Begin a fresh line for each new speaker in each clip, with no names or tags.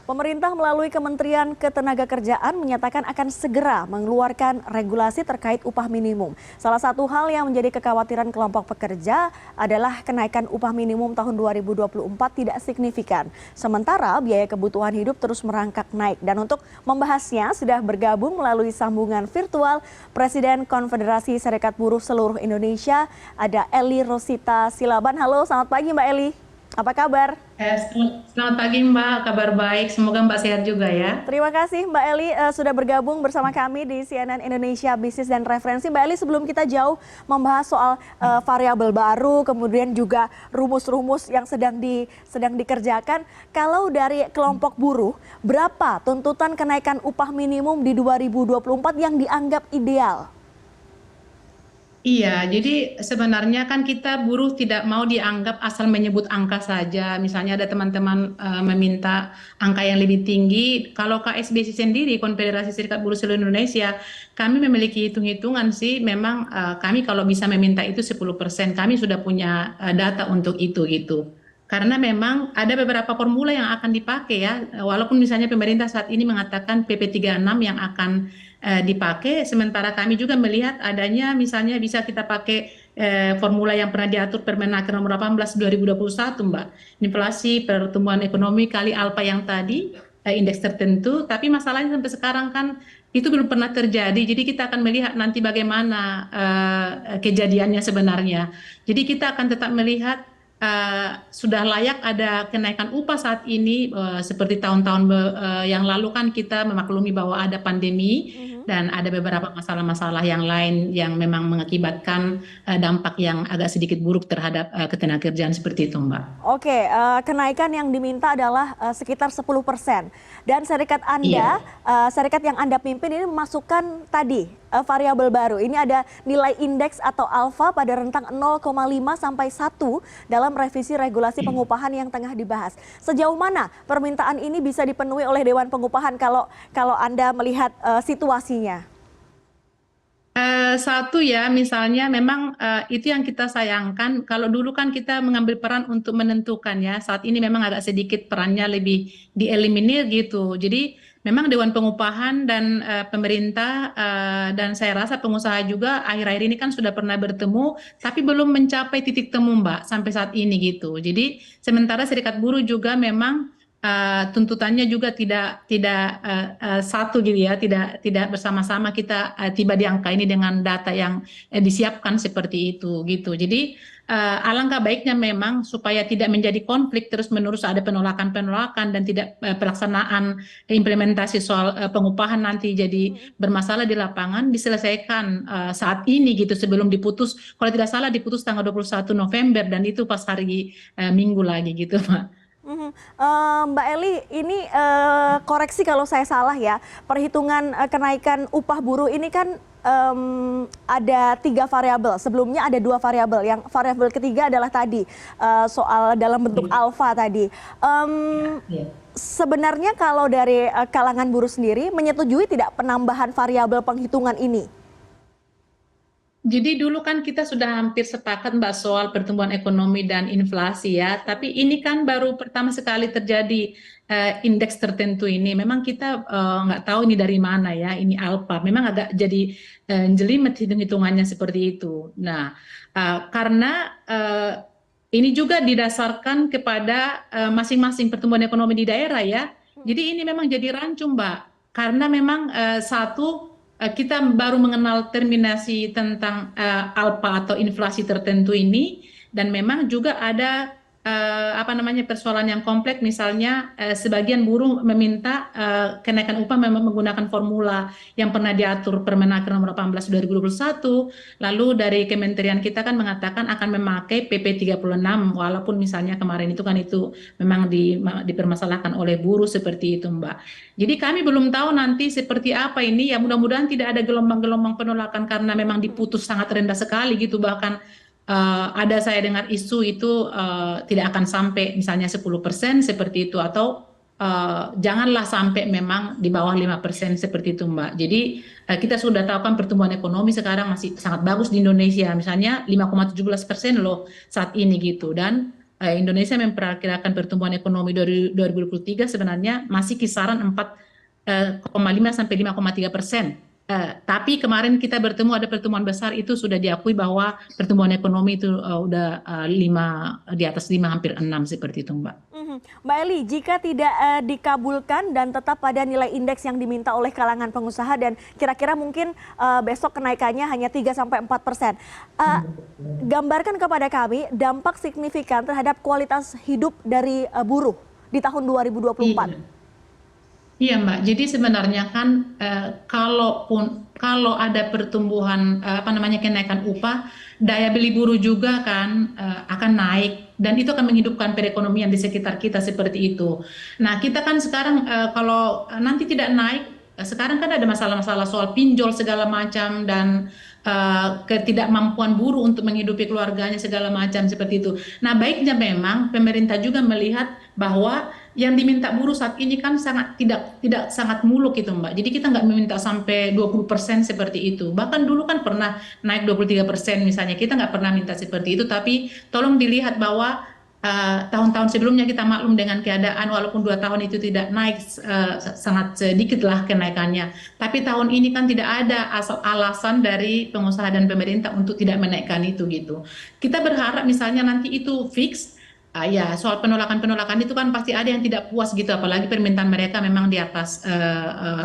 Pemerintah melalui Kementerian Ketenagakerjaan menyatakan akan segera mengeluarkan regulasi terkait upah minimum. Salah satu hal yang menjadi kekhawatiran kelompok pekerja adalah kenaikan upah minimum tahun 2024 tidak signifikan. Sementara biaya kebutuhan hidup terus merangkak naik. Dan untuk membahasnya sudah bergabung melalui sambungan virtual Presiden Konfederasi Serikat Buruh Seluruh Indonesia, ada Eli Rosita Silaban. Halo, selamat pagi Mbak Eli. Apa kabar?
Selamat pagi Mbak, kabar baik. Semoga Mbak sehat juga ya.
Terima kasih Mbak Eli sudah bergabung bersama kami di CNN Indonesia Bisnis dan Referensi. Mbak Eli, sebelum kita jauh membahas soal variabel baru, kemudian juga rumus-rumus yang sedang dikerjakan, kalau dari kelompok buruh, berapa tuntutan kenaikan upah minimum di 2024 yang dianggap ideal?
Iya, jadi sebenarnya kan kita buruh tidak mau dianggap asal menyebut angka saja. Misalnya ada teman-teman meminta angka yang lebih tinggi. Kalau KSBC sendiri, Konfederasi Serikat Buruh Seluruh Indonesia, kami memiliki hitung-hitungan sih. Memang kami kalau bisa meminta itu 10%, kami sudah punya data untuk itu gitu. Karena memang ada beberapa formula yang akan dipakai ya. Walaupun misalnya pemerintah saat ini mengatakan PP 36 yang akan dipakai, sementara kami juga melihat adanya misalnya bisa kita pakai formula yang pernah diatur Permenaker nomor 18 2021 Mbak. Inflasi, pertumbuhan ekonomi kali alfa yang tadi, indeks tertentu, tapi masalahnya sampai sekarang kan itu belum pernah terjadi. Jadi kita akan melihat nanti bagaimana kejadiannya sebenarnya. Jadi kita akan tetap melihat sudah layak ada kenaikan upah saat ini, seperti tahun-tahun yang lalu kan kita memaklumi bahwa ada pandemi dan ada beberapa masalah-masalah yang lain yang memang mengakibatkan dampak yang agak sedikit buruk terhadap ketenagakerjaan seperti itu Mbak.
Oke, kenaikan yang diminta adalah sekitar 10%. Dan serikat Anda,
Iya.
serikat yang Anda pimpin ini memasukkan tadi variabel baru. Ini ada nilai indeks atau alfa pada rentang 0,5 sampai 1 dalam revisi regulasi pengupahan yang tengah dibahas. Sejauh mana permintaan ini bisa dipenuhi oleh Dewan Pengupahan kalau Anda melihat situasinya?
Satu ya, misalnya memang itu yang kita sayangkan. Kalau dulu kan kita mengambil peran untuk menentukan ya. Saat ini memang agak sedikit perannya lebih dieliminir gitu. Jadi memang Dewan Pengupahan dan pemerintah dan saya rasa pengusaha juga akhir-akhir ini kan sudah pernah bertemu, tapi belum mencapai titik temu Mbak sampai saat ini gitu. Jadi sementara Serikat Buruh juga memang tuntutannya juga tidak satu gitu ya, tidak bersama-sama kita tiba di angka ini dengan data yang disiapkan seperti itu gitu. Jadi alangkah baiknya memang supaya tidak menjadi konflik terus-menerus, ada penolakan-penolakan dan tidak pelaksanaan implementasi soal pengupahan nanti jadi bermasalah di lapangan, diselesaikan saat ini gitu sebelum diputus. Kalau tidak salah diputus tanggal 21 November dan itu pas hari Minggu lagi gitu Pak.
Mbak Eli, ini koreksi kalau saya salah ya, perhitungan kenaikan upah buruh ini kan ada 3 variabel. Sebelumnya ada 2 variabel. Yang variabel ketiga adalah tadi soal dalam bentuk alfa tadi.
Ya.
Sebenarnya kalau dari kalangan buruh sendiri menyetujui tidak penambahan variabel penghitungan ini?
Jadi dulu kan kita sudah hampir sepakat Mbak soal pertumbuhan ekonomi dan inflasi ya, tapi ini kan baru pertama sekali terjadi indeks tertentu ini. Memang kita nggak tahu ini dari mana ya, ini alfa. Memang agak jadi jelimet hitung-hitungannya seperti itu. Nah, karena ini juga didasarkan kepada masing-masing pertumbuhan ekonomi di daerah ya. Jadi ini memang jadi rancu Mbak, karena memang satu kita baru mengenal terminasi tentang alpa atau inflasi tertentu ini dan memang juga ada apa namanya persoalan yang kompleks, misalnya sebagian buruh meminta kenaikan upah memang menggunakan formula yang pernah diatur Permenaker nomor 18 2021, lalu dari kementerian kita kan mengatakan akan memakai PP 36 walaupun misalnya kemarin itu kan itu memang dipermasalahkan oleh buruh seperti itu Mbak. Jadi kami belum tahu nanti seperti apa ini ya, mudah-mudahan tidak ada gelombang-gelombang penolakan karena memang diputus sangat rendah sekali gitu, bahkan ada saya dengar isu itu tidak akan sampai misalnya 10% seperti itu, atau janganlah sampai memang di bawah 5% seperti itu Mbak. Jadi kita sudah tahu kan pertumbuhan ekonomi sekarang masih sangat bagus di Indonesia, misalnya 5,17% loh saat ini gitu, dan Indonesia memperkirakan pertumbuhan ekonomi dari 2023 sebenarnya masih kisaran 4,5 sampai 5,3%. Tapi kemarin kita bertemu ada pertemuan besar itu sudah diakui bahwa pertumbuhan ekonomi itu udah di atas 5 hampir 6 seperti itu Mbak.
Mbak Eli, jika tidak dikabulkan dan tetap pada nilai indeks yang diminta oleh kalangan pengusaha dan kira-kira mungkin besok kenaikannya hanya 3-4%. Gambarkan kepada kami dampak signifikan terhadap kualitas hidup dari buruh di tahun 2024.
Iya. Iya Mbak, jadi sebenarnya kan kalau ada pertumbuhan apa namanya kenaikan upah, daya beli buruh juga kan akan naik dan itu akan menghidupkan perekonomian di sekitar kita seperti itu. Nah kita kan sekarang kalau nanti tidak naik, sekarang kan ada masalah-masalah soal pinjol segala macam dan ketidakmampuan buruh untuk menghidupi keluarganya segala macam seperti itu. Nah baiknya memang pemerintah juga melihat bahwa yang diminta buruh saat ini kan tidak sangat muluk gitu Mbak. Jadi kita nggak meminta sampai 20% seperti itu. Bahkan dulu kan pernah naik 23% misalnya. Kita nggak pernah minta seperti itu. Tapi tolong dilihat bahwa tahun-tahun sebelumnya kita maklum dengan keadaan walaupun 2 tahun itu tidak naik sangat sedikit lah kenaikannya. Tapi tahun ini kan tidak ada alasan dari pengusaha dan pemerintah untuk tidak menaikkan itu gitu. Kita berharap misalnya nanti itu fix. Ya, soal penolakan-penolakan itu kan pasti ada yang tidak puas gitu, apalagi permintaan mereka memang di atas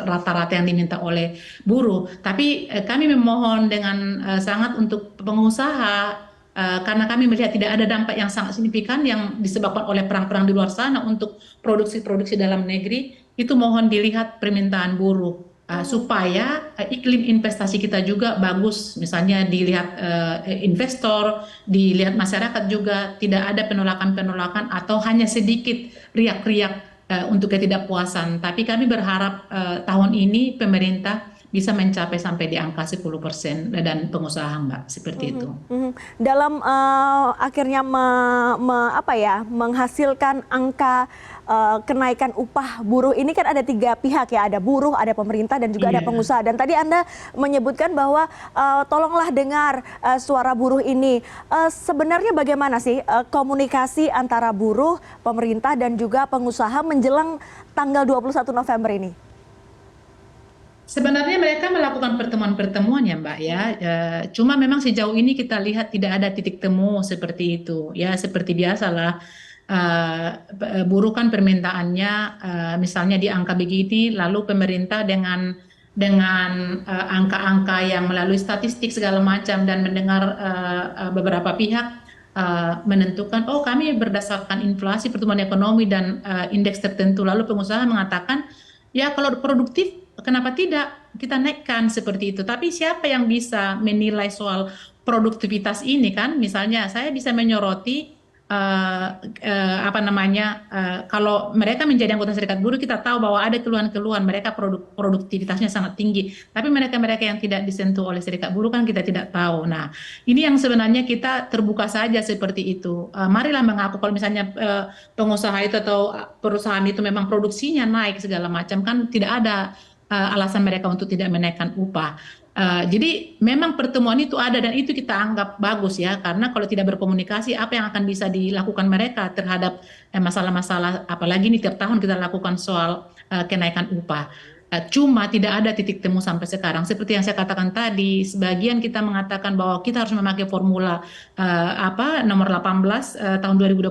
rata-rata yang diminta oleh buruh. Tapi kami memohon dengan sangat untuk pengusaha, karena kami melihat tidak ada dampak yang sangat signifikan yang disebabkan oleh perang-perang di luar sana untuk produksi-produksi dalam negeri, itu mohon dilihat permintaan buruh. Supaya iklim investasi kita juga bagus, misalnya dilihat investor, dilihat masyarakat juga tidak ada penolakan-penolakan atau hanya sedikit riak-riak untuk ketidakpuasan. Tapi kami berharap tahun ini pemerintah bisa mencapai sampai di angka 10% dan pengusaha Mbak, seperti itu.
Dalam akhirnya menghasilkan angka kenaikan upah buruh ini kan ada 3 pihak ya, ada buruh, ada pemerintah dan juga ada pengusaha. Dan tadi Anda menyebutkan bahwa tolonglah dengar suara buruh ini. Sebenarnya bagaimana sih komunikasi antara buruh, pemerintah dan juga pengusaha menjelang tanggal 21 November ini?
Sebenarnya mereka melakukan pertemuan-pertemuan ya Mbak ya, cuma memang sejauh ini kita lihat tidak ada titik temu seperti itu. Ya seperti biasalah, buruh kan permintaannya misalnya di angka begini, lalu pemerintah dengan angka-angka yang melalui statistik segala macam dan mendengar beberapa pihak menentukan, oh kami berdasarkan inflasi, pertumbuhan ekonomi dan indeks tertentu, lalu pengusaha mengatakan, ya kalau produktif kenapa tidak kita naikkan seperti itu. Tapi siapa yang bisa menilai soal produktivitas ini kan? Misalnya saya bisa menyoroti kalau mereka menjadi anggota serikat buruh, kita tahu bahwa ada keluhan-keluhan mereka produktivitasnya sangat tinggi. Tapi mereka-mereka yang tidak disentuh oleh serikat buruh kan kita tidak tahu. Nah, ini yang sebenarnya kita terbuka saja seperti itu. Marilah mengaku kalau misalnya pengusaha itu atau perusahaan itu memang produksinya naik segala macam, kan tidak ada alasan mereka untuk tidak menaikkan upah. Jadi memang pertemuan itu ada dan itu kita anggap bagus ya, karena kalau tidak berkomunikasi apa yang akan bisa dilakukan mereka terhadap masalah-masalah, apalagi ini tiap tahun kita lakukan soal kenaikan upah. Cuma tidak ada titik temu sampai sekarang. Seperti yang saya katakan tadi, sebagian kita mengatakan bahwa kita harus memakai formula nomor 18 tahun 2021,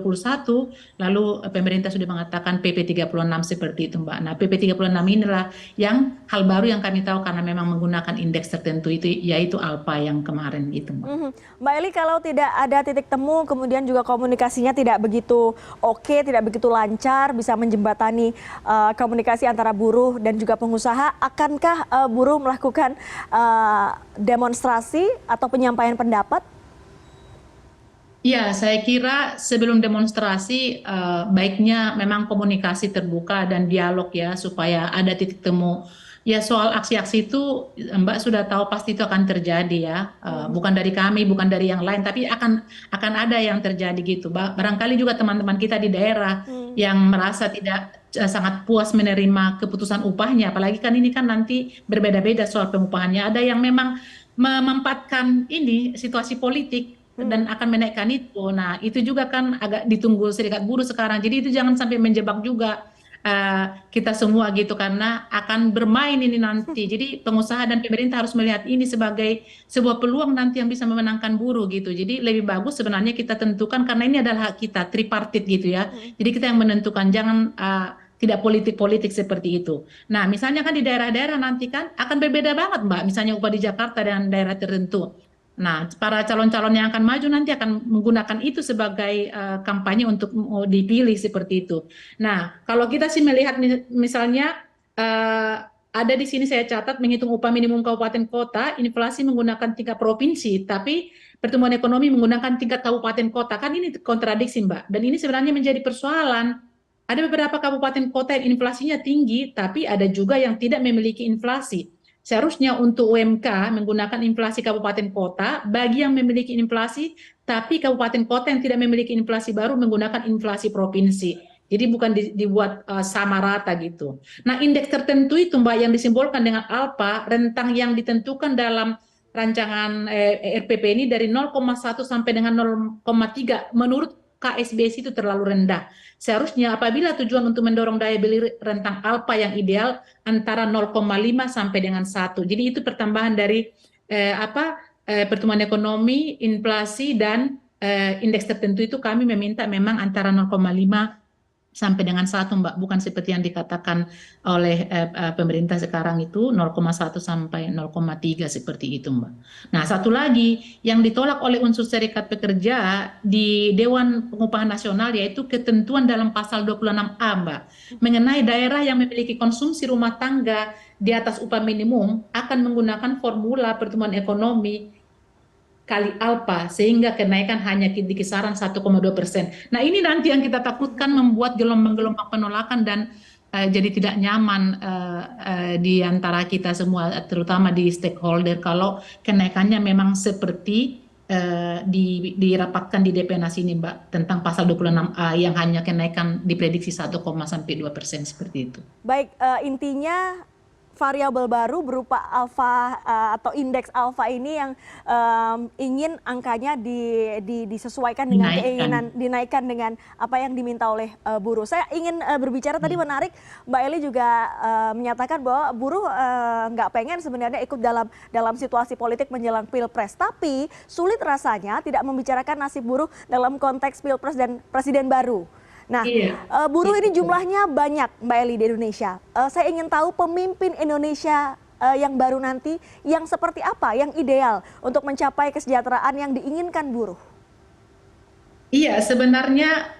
lalu pemerintah sudah mengatakan PP 36 seperti itu Mbak. Nah PP 36 inilah yang hal baru yang kami tahu karena memang menggunakan indeks tertentu itu, yaitu ALPA yang kemarin gitu Mbak.
Mbak Eli, kalau tidak ada titik temu, kemudian juga komunikasinya tidak begitu oke, tidak begitu lancar, bisa menjembatani komunikasi antara buruh dan juga pengusaha, akankah buruh melakukan demonstrasi atau penyampaian pendapat?
Ya, saya kira sebelum demonstrasi baiknya memang komunikasi terbuka dan dialog ya, supaya ada titik temu. Ya soal aksi-aksi itu Mbak sudah tahu pasti itu akan terjadi ya, bukan dari kami, bukan dari yang lain, tapi akan ada yang terjadi gitu. Barangkali juga teman-teman kita di daerah yang merasa tidak sangat puas menerima keputusan upahnya, apalagi kan ini kan nanti berbeda-beda soal pengupahannya. Ada yang memang memanfaatkan ini situasi politik dan akan menaikkan itu. Nah, itu juga kan agak ditunggu serikat buruh sekarang. Jadi itu jangan sampai menjebak juga kita semua gitu, karena akan bermain ini nanti. Jadi pengusaha dan pemerintah harus melihat ini sebagai sebuah peluang nanti yang bisa memenangkan buruh gitu. Jadi lebih bagus sebenarnya kita tentukan, karena ini adalah hak kita tripartit gitu ya. Jadi kita yang menentukan, jangan tidak politik-politik seperti itu. Nah, misalnya kan di daerah-daerah nanti kan akan berbeda banget, Mbak. Misalnya upah di Jakarta dan daerah tertentu. Nah, para calon-calon yang akan maju nanti akan menggunakan itu sebagai kampanye untuk mau dipilih seperti itu. Nah, kalau kita sih melihat misalnya ada di sini saya catat menghitung upah minimum kabupaten kota, inflasi menggunakan tingkat provinsi, tapi pertumbuhan ekonomi menggunakan tingkat kabupaten kota. Kan ini kontradiksi, Mbak. Dan ini sebenarnya menjadi persoalan. Ada beberapa kabupaten kota yang inflasinya tinggi, tapi ada juga yang tidak memiliki inflasi. Seharusnya untuk UMK menggunakan inflasi kabupaten kota, bagi yang memiliki inflasi, tapi kabupaten kota yang tidak memiliki inflasi baru menggunakan inflasi provinsi. Jadi bukan dibuat sama rata gitu. Nah, indeks tertentu itu, Mbak, yang disimbolkan dengan alpha, rentang yang ditentukan dalam rancangan RPP ini dari 0,1 sampai dengan 0,3, menurut KSBS itu terlalu rendah. Seharusnya apabila tujuan untuk mendorong daya beli, rentang alpha yang ideal antara 0,5 sampai dengan 1. Jadi itu pertambahan dari pertumbuhan ekonomi, inflasi, dan indeks tertentu itu kami meminta memang antara 0,5 sampai dengan 1, Mbak, bukan seperti yang dikatakan oleh pemerintah sekarang itu 0,1 sampai 0,3 seperti itu, Mbak. Nah, satu lagi yang ditolak oleh unsur serikat pekerja di Dewan Pengupahan Nasional yaitu ketentuan dalam pasal 26A, Mbak, mengenai daerah yang memiliki konsumsi rumah tangga di atas upah minimum akan menggunakan formula pertumbuhan ekonomi kali alpha, sehingga kenaikan hanya di kisaran 1,2%. Nah, ini nanti yang kita takutkan membuat gelombang-gelombang penolakan dan jadi tidak nyaman di antara kita semua, terutama di stakeholder, kalau kenaikannya memang seperti dirapatkan di DPNAS ini, Mbak, tentang pasal 26A yang hanya kenaikan diprediksi 1,2% seperti itu.
Baik, intinya variabel baru berupa alfa atau indeks alfa ini yang ingin angkanya disesuaikan dengan keinginan, dinaikkan dengan apa yang diminta oleh buruh. Saya ingin berbicara tadi, menarik Mbak Eli juga menyatakan bahwa buruh nggak pengen sebenarnya ikut dalam situasi politik menjelang Pilpres, tapi sulit rasanya tidak membicarakan nasib buruh dalam konteks Pilpres dan presiden baru. Nah, buruh ini jumlahnya banyak, Mbak Eli, di Indonesia. Saya ingin tahu pemimpin Indonesia yang baru nanti yang seperti apa, yang ideal untuk mencapai kesejahteraan yang diinginkan buruh.
Iya, sebenarnya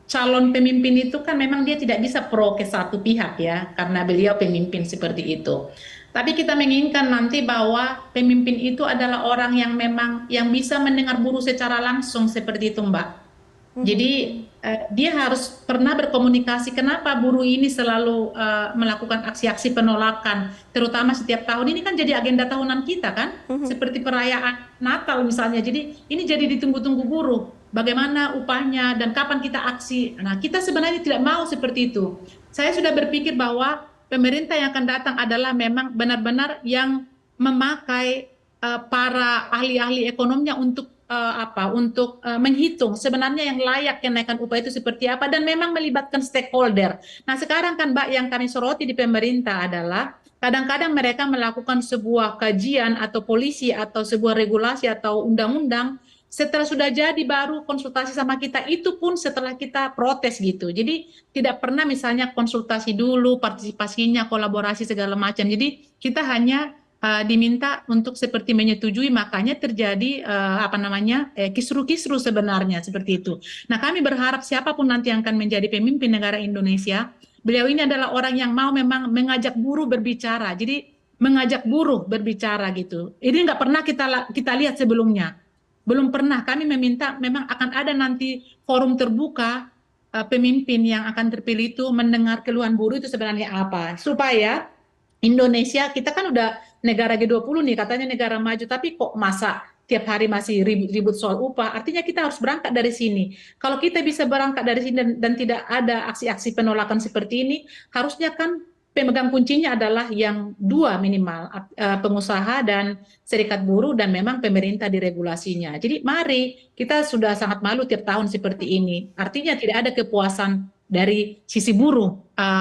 calon pemimpin itu kan memang dia tidak bisa pro ke satu pihak ya, karena beliau pemimpin seperti itu. Tapi kita menginginkan nanti bahwa pemimpin itu adalah orang yang memang yang bisa mendengar buruh secara langsung seperti itu, Mbak. Jadi dia harus pernah berkomunikasi kenapa buruh ini selalu melakukan aksi-aksi penolakan, terutama setiap tahun. Ini kan jadi agenda tahunan kita kan, seperti perayaan Natal misalnya. Jadi ini jadi ditunggu-tunggu buruh, bagaimana upahnya dan kapan kita aksi. Nah, kita sebenarnya tidak mau seperti itu. Saya sudah berpikir bahwa pemerintah yang akan datang adalah memang benar-benar yang memakai para ahli-ahli ekonominya untuk menghitung sebenarnya yang layak kenaikan upah itu seperti apa, dan memang melibatkan stakeholder. Nah, sekarang kan, Mbak, yang kami soroti di pemerintah adalah kadang-kadang mereka melakukan sebuah kajian atau polisi atau sebuah regulasi atau undang-undang setelah sudah jadi baru konsultasi sama kita, itu pun setelah kita protes gitu. Jadi tidak pernah misalnya konsultasi dulu, partisipasinya, kolaborasi segala macam. Jadi kita hanya diminta untuk seperti menyetujui, makanya terjadi kisru-kisru sebenarnya seperti itu. Nah, kami berharap siapapun nanti yang akan menjadi pemimpin negara Indonesia, beliau ini adalah orang yang mau memang mengajak buruh berbicara. Jadi mengajak buruh berbicara gitu. Ini nggak pernah kita lihat sebelumnya. Belum pernah. Kami meminta memang akan ada nanti forum terbuka pemimpin yang akan terpilih itu mendengar keluhan buruh itu sebenarnya apa, supaya Indonesia, kita kan udah negara G20 nih, katanya negara maju, tapi kok masa tiap hari masih ribut soal upah? Artinya kita harus berangkat dari sini. Kalau kita bisa berangkat dari sini dan tidak ada aksi-aksi penolakan seperti ini, harusnya kan pemegang kuncinya adalah yang dua minimal, pengusaha dan serikat buruh dan memang pemerintah di regulasinya. Jadi mari, kita sudah sangat malu tiap tahun seperti ini. Artinya tidak ada kepuasan dari sisi buruh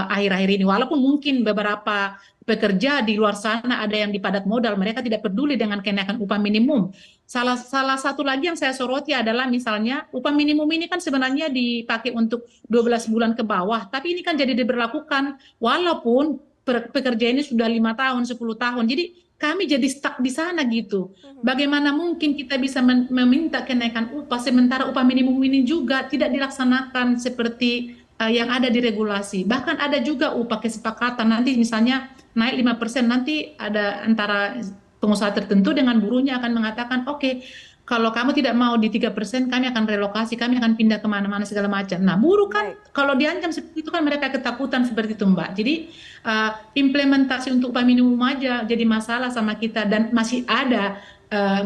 akhir-akhir ini. Walaupun mungkin beberapa pekerja di luar sana ada yang di padat modal, mereka tidak peduli dengan kenaikan upah minimum. Salah satu lagi yang saya soroti adalah misalnya upah minimum ini kan sebenarnya dipakai untuk 12 bulan ke bawah, tapi ini kan jadi diberlakukan walaupun pekerja ini sudah 5 tahun, 10 tahun. Jadi kami jadi stuck di sana gitu. Bagaimana mungkin kita bisa meminta kenaikan upah sementara upah minimum ini juga tidak dilaksanakan seperti yang ada di regulasi. Bahkan ada juga upah kesepakatan nanti misalnya naik 5%, nanti ada antara pengusaha tertentu dengan buruhnya akan mengatakan, oke, kalau kamu tidak mau di 3%, kami akan relokasi, kami akan pindah kemana-mana segala macam. Nah, buruh kan kalau diancam seperti itu kan mereka ketakutan seperti itu, Mbak. Jadi implementasi untuk upah minimum aja jadi masalah sama kita dan masih ada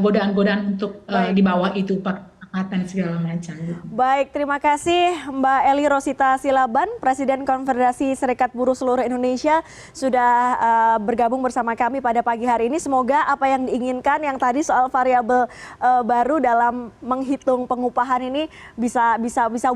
godaan-godaan untuk di bawah itu pakatan segala macam.
Baik, terima kasih Mbak Eli Rosita Silaban, Presiden Konfederasi Serikat Buruh Seluruh Indonesia sudah bergabung bersama kami pada pagi hari ini. Semoga apa yang diinginkan yang tadi soal variabel baru dalam menghitung pengupahan ini bisa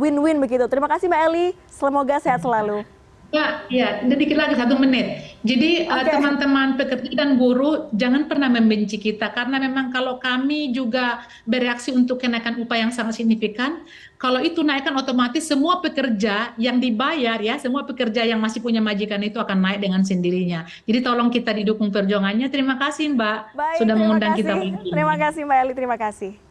win-win begitu. Terima kasih Mbak Eli, semoga sehat selalu.
Ya, sedikit lagi 1 menit. Jadi teman-teman pekerja dan buruh jangan pernah membenci kita karena memang kalau kami juga bereaksi untuk kenaikan upah yang sangat signifikan, kalau itu naikkan otomatis semua pekerja yang dibayar ya, semua pekerja yang masih punya majikan itu akan naik dengan sendirinya. Jadi tolong kita didukung perjuangannya. Terima kasih Mbak
Baik,
sudah
terima
mengundang
kasih.
kita.
Terima kasih Mbak Eli, terima kasih.